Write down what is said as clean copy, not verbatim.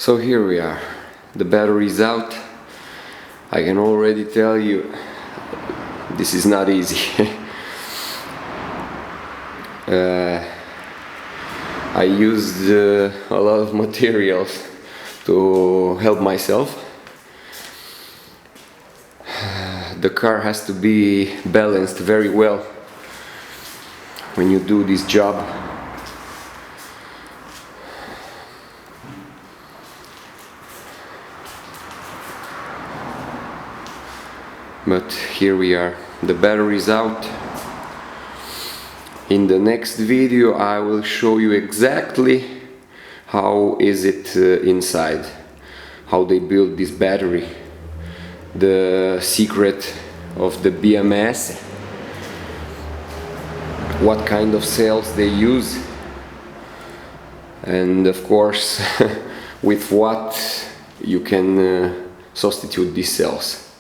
So here we are, the battery is out. I can already tell you this is not easy. I used a lot of materials to help myself. The car has to be balanced very well when you do this job. But here we are, the battery is out. In the next video I will show you exactly how is it inside, how they build this battery, the secret of the BMS, what kind of cells they use, and of course with what you can substitute these cells.